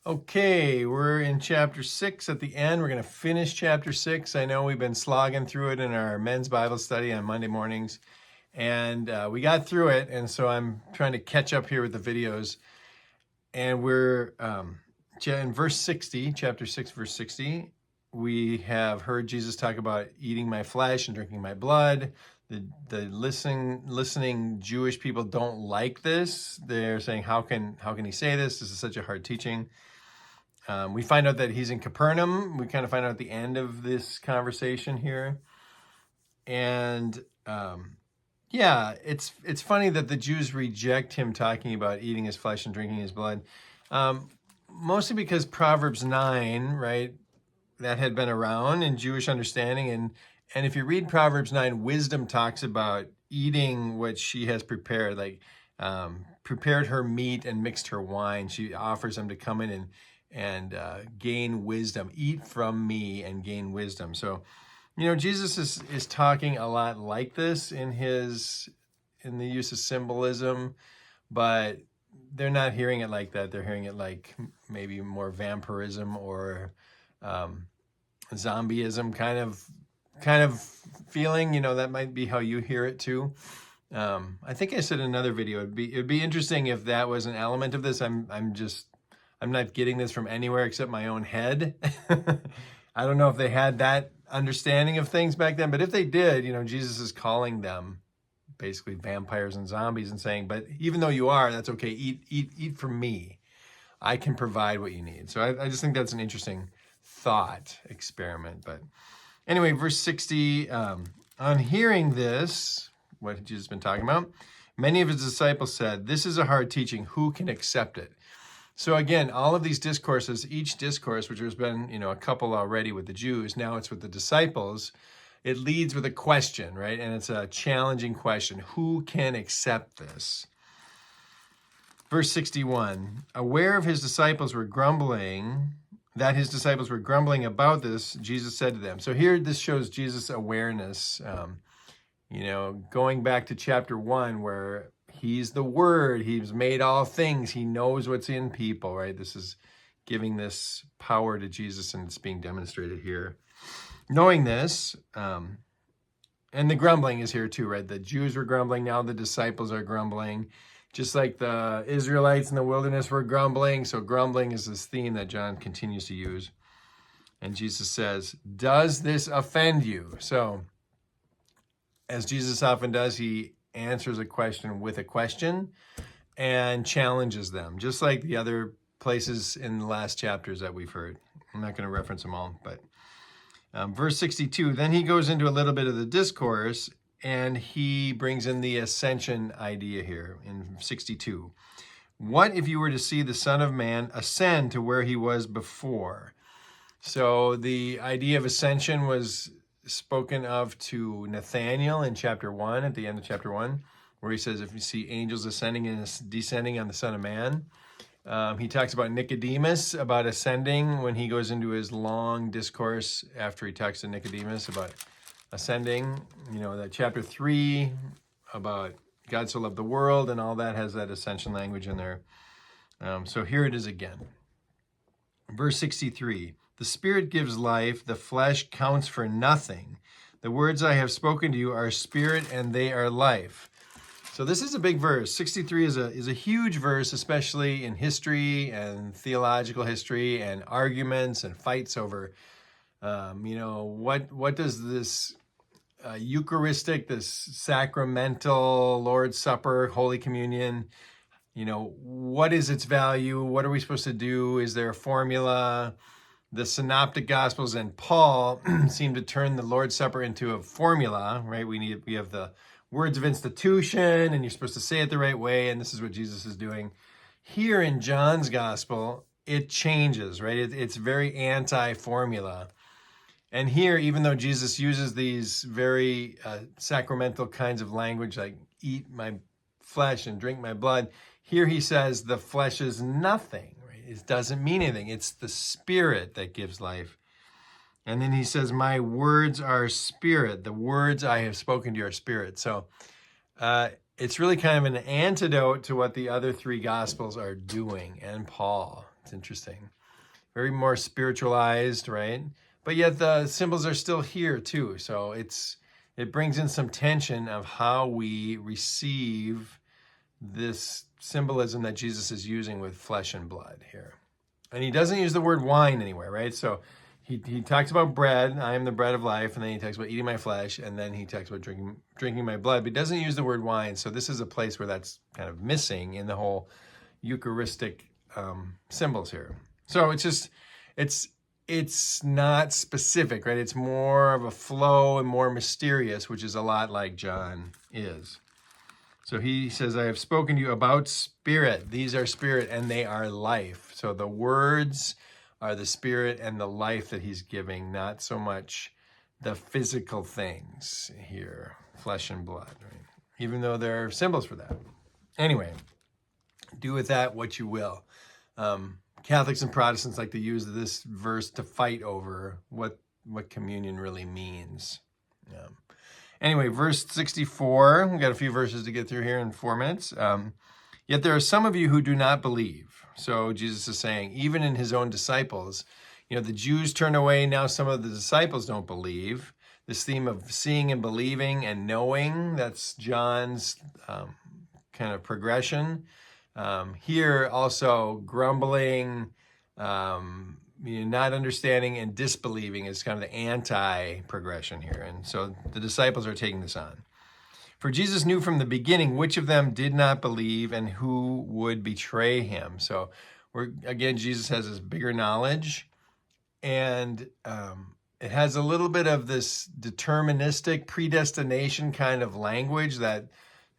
Okay, we're in chapter 6 at the end. We're going to finish chapter 6. I know we've been slogging through it in our men's Bible study on Monday mornings, and we got through it, and so I'm trying to catch up here with the videos. And we're in verse 60, chapter 6, verse 60. We have heard Jesus talk about eating my flesh and drinking my blood. The listening Jewish people don't like this. They're saying, how can he say this? This is such a hard teaching. We find out that he's in Capernaum. We kind of find out at the end of this conversation here. And yeah, it's funny that the Jews reject him talking about eating his flesh and drinking his blood. Mostly because Proverbs 9, right, that had been around in Jewish understanding. And if you read Proverbs 9, wisdom talks about eating what she has prepared, like prepared her meat and mixed her wine. She offers them to come in and gain wisdom. Eat from me and gain wisdom. So, you know, Jesus is talking a lot like this in the use of symbolism, but they're not hearing it like that. They're hearing it like maybe more vampirism or zombieism kind of feeling. You know, that might be how you hear it too. I think I said in another video, it'd be interesting if that was an element of this. I'm not getting this from anywhere except my own head. I don't know if they had that understanding of things back then, but if they did, you know, Jesus is calling them basically vampires and zombies and saying, but even though you are, that's okay. Eat from me. I can provide what you need. So I just think that's an interesting thought experiment. But anyway, verse 60, on hearing this, what Jesus has been talking about, many of his disciples said, this is a hard teaching. Who can accept it? So again, all of these discourses, each discourse, which has been, you know, a couple already with the Jews, now it's with the disciples, it leads with a question, right? And it's a challenging question. Who can accept this? Verse 61, aware of his disciples were grumbling, that his disciples were grumbling about this, Jesus said to them. So here, this shows Jesus' awareness, you know, going back to chapter 1 where he's the Word. He's made all things. He knows what's in people, right? This is giving this power to Jesus, and it's being demonstrated here. Knowing this, and the grumbling is here too, right? The Jews were grumbling. Now the disciples are grumbling. Just like the Israelites in the wilderness were grumbling. So grumbling is this theme that John continues to use. And Jesus says, does this offend you? So as Jesus often does, he answers a question with a question and challenges them, just like the other places in the last chapters that we've heard. I'm not going to reference them all, but verse 62, then he goes into a little bit of the discourse, and he brings in the ascension idea here in 62. What if you were to see the Son of Man ascend to where he was before? So the idea of ascension was spoken of to Nathanael in chapter 1, at the end of chapter 1, where he says, if you see angels ascending and descending on the Son of Man. He talks about Nicodemus, about ascending, when he goes into his long discourse after he talks to Nicodemus about ascending. You know, that chapter 3 about God so loved the world, and all that has that ascension language in there. So here it is again. Verse 63, the Spirit gives life, the flesh counts for nothing. The words I have spoken to you are spirit and they are life. So this is a big verse. 63 is a huge verse, especially in history and theological history and arguments and fights over, you know, what does this Eucharistic, this sacramental Lord's Supper, Holy Communion, you know, what is its value? What are we supposed to do? Is there a formula? The Synoptic Gospels and Paul seem to turn the Lord's Supper into a formula, right? We have the words of institution, and you're supposed to say it the right way, and this is what Jesus is doing. Here in John's Gospel, it changes, right? It's very anti-formula. And here, even though Jesus uses these very sacramental kinds of language, like eat my flesh and drink my blood, here he says the flesh is nothing. It doesn't mean anything. It's the Spirit that gives life. And then he says, my words are spirit. The words I have spoken to you are spirit. So it's really kind of an antidote to what the other three Gospels are doing, and Paul. It's interesting. Very more spiritualized, right? But yet the symbols are still here too. So it brings in some tension of how we receive this symbolism that Jesus is using with flesh and blood here. And he doesn't use the word wine anywhere, right? So he talks about bread, I am the bread of life, and then he talks about eating my flesh, and then he talks about drinking my blood, but he doesn't use the word wine. So this is a place where that's kind of missing in the whole Eucharistic symbols here. So it's not specific, right? It's more of a flow and more mysterious, which is a lot like John is. So he says, I have spoken to you about spirit. These are spirit and they are life. So the words are the spirit and the life that he's giving, not so much the physical things here, flesh and blood, right? Even though there are symbols for that. Anyway, do with that what you will. Catholics and Protestants like to use this verse to fight over what communion really means. Anyway, verse 64, we've got a few verses to get through here in 4 minutes. Yet there are some of you who do not believe. So Jesus is saying, even in his own disciples, the Jews turn away. Now some of the disciples don't believe. This theme of seeing and believing and knowing, that's John's kind of progression. Here also grumbling, not understanding and disbelieving is kind of the anti-progression here. And so the disciples are taking this on. For Jesus knew from the beginning which of them did not believe and who would betray him. So again, Jesus has this bigger knowledge, and it has a little bit of this deterministic predestination kind of language that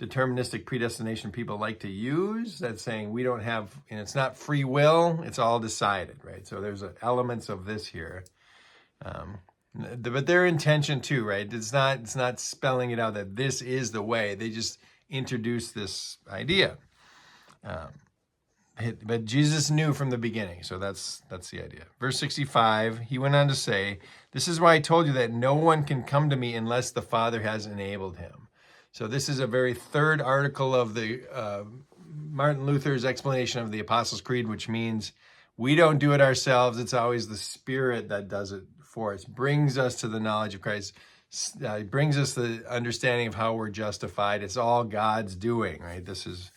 deterministic predestination people like to use. That's saying we don't have, and it's not free will, it's all decided, right? So there's elements of this here. But their intention too, right? It's not spelling it out that this is the way. They just introduce this idea. But Jesus knew from the beginning, so that's the idea. Verse 65, he went on to say, this is why I told you that no one can come to me unless the Father has enabled him. So this is a very third article of the Martin Luther's explanation of the Apostles' Creed, which means we don't do it ourselves. It's always the Spirit that does it for us, brings us to the knowledge of Christ, brings us the understanding of how we're justified. It's all God's doing, right? This is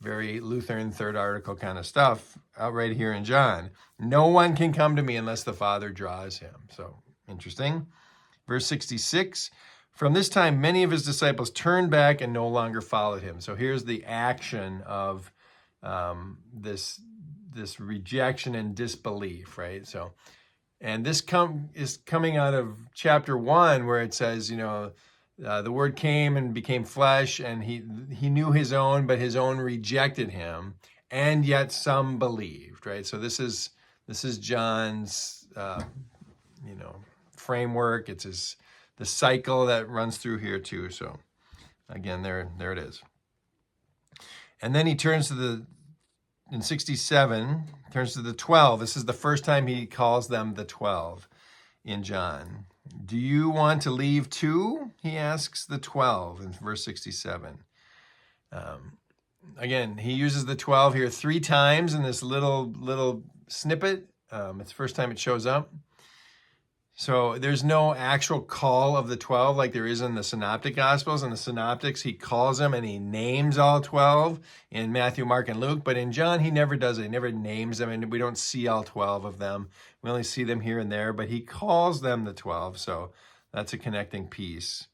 very Lutheran third article kind of stuff out right here in John. No one can come to me unless the Father draws him. So interesting. Verse 66, from this time, many of his disciples turned back and no longer followed him. So here's the action of this rejection and disbelief, right? So, and this is coming out of chapter 1, where it says, the Word came and became flesh, and he knew his own, but his own rejected him, and yet some believed, right? So this is John's, framework. It's the cycle that runs through here too. So again, there it is. And then he turns to in 67, turns to the 12. This is the first time he calls them the 12 in John. Do you want to leave too? He asks the 12 in verse 67. Again, he uses the 12 here 3 times in this little snippet. It's the first time it shows up. So there's no actual call of the 12 like there is in the Synoptic Gospels. In the Synoptics, he calls them and he names all 12 in Matthew, Mark, and Luke. But in John, he never does it. He never names them, and we don't see all 12 of them. We only see them here and there, but he calls them the 12. So that's a connecting piece.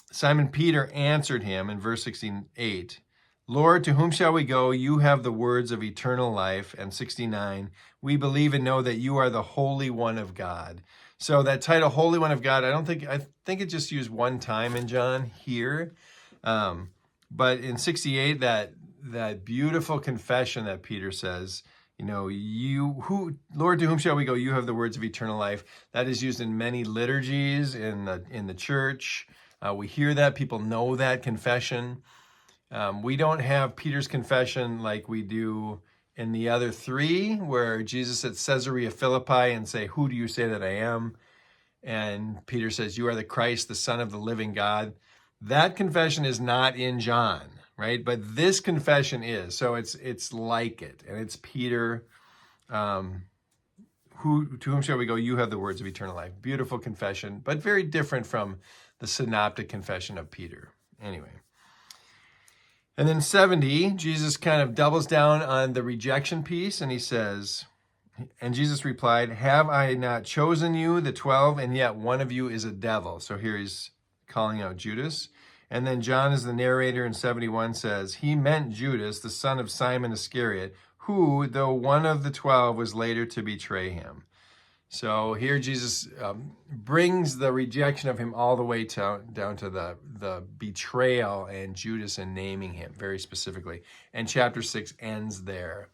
Simon Peter answered him in verse 68, Lord, to whom shall we go? You have the words of eternal life. And 69, we believe and know that you are the Holy One of God. So that title, Holy One of God, I think it just used one time in John here. But in 68, that beautiful confession that Peter says, Lord, to whom shall we go? You have the words of eternal life. That is used in many liturgies in the church. We hear that, people know that confession. We don't have Peter's confession like we do in the other 3, where Jesus at Caesarea Philippi and say, who do you say that I am? And Peter says, you are the Christ, the Son of the living God. That confession is not in John, right? But this confession is. So it's like it. And it's Peter. To whom shall we go? You have the words of eternal life. Beautiful confession, but very different from the synoptic confession of Peter. Anyway. And then 70, Jesus kind of doubles down on the rejection piece, and he says, and Jesus replied, have I not chosen you, the 12, and yet one of you is a devil? So here he's calling out Judas. And then John, as the narrator in 71, says, he meant Judas, the son of Simon Iscariot, who, though one of the 12, was later to betray him. So here Jesus brings the rejection of him all the way down to the betrayal and Judas and naming him very specifically. And chapter 6 ends there.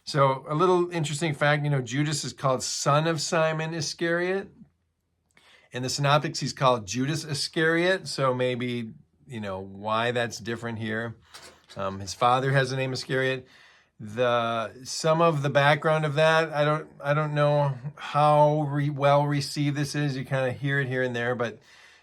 So a little interesting fact, Judas is called son of Simon Iscariot. In the Synoptics, he's called Judas Iscariot. So maybe, why that's different here. His father has the name Iscariot. Some of the background of that, I don't know how well received this is. You kind of hear it here and there, but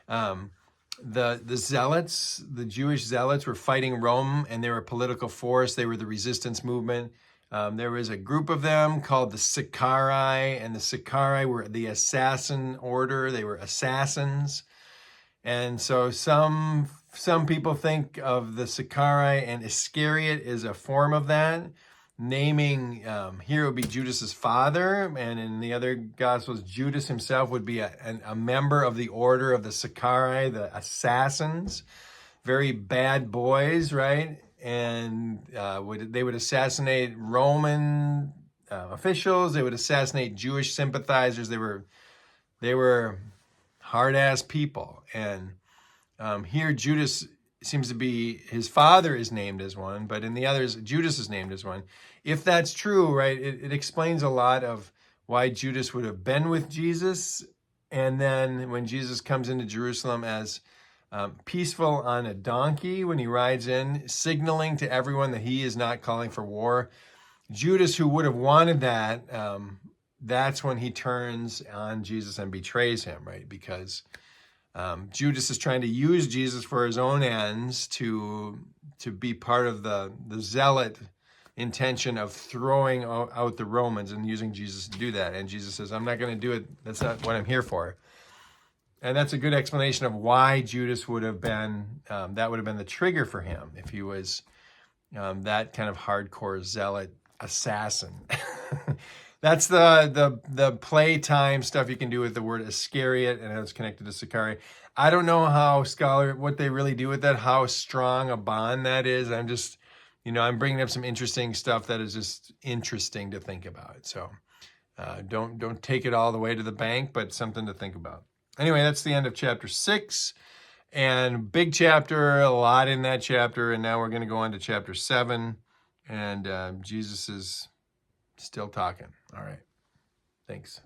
the zealots, the Jewish zealots, were fighting Rome, and they were a political force. They were the resistance movement. There was a group of them called the Sicarii, and the Sicarii were the assassin order. They were assassins. And so some people think of the Sicarii and Iscariot is a form of that. Naming, here would be Judas's father, and in the other Gospels, Judas himself would be a member of the order of the Sicarii, the assassins. Very bad boys, right? And they would assassinate Roman officials. They would assassinate Jewish sympathizers. They were hard-ass people. And here Judas seems to be, his father is named as one, but in the others, Judas is named as one. If that's true, right, it explains a lot of why Judas would have been with Jesus. And then when Jesus comes into Jerusalem as peaceful on a donkey, when he rides in, signaling to everyone that he is not calling for war, Judas, who would have wanted that, that's when he turns on Jesus and betrays him, right? Because Judas is trying to use Jesus for his own ends to be part of the zealot intention of throwing out the Romans and using Jesus to do that. And Jesus says, I'm not going to do it. That's not what I'm here for. And that's a good explanation of why Judas would have been, that would have been the trigger for him if he was that kind of hardcore zealot assassin. That's the playtime stuff you can do with the word Iscariot and how it's connected to Sicarii. I don't know what they really do with that, how strong a bond that is. I'm just, I'm bringing up some interesting stuff that is just interesting to think about. So don't take it all the way to the bank, but something to think about. Anyway, that's the end of chapter 6. And big chapter, a lot in that chapter. And now we're going to go on to chapter 7. And Jesus is still talking. All right. Thanks.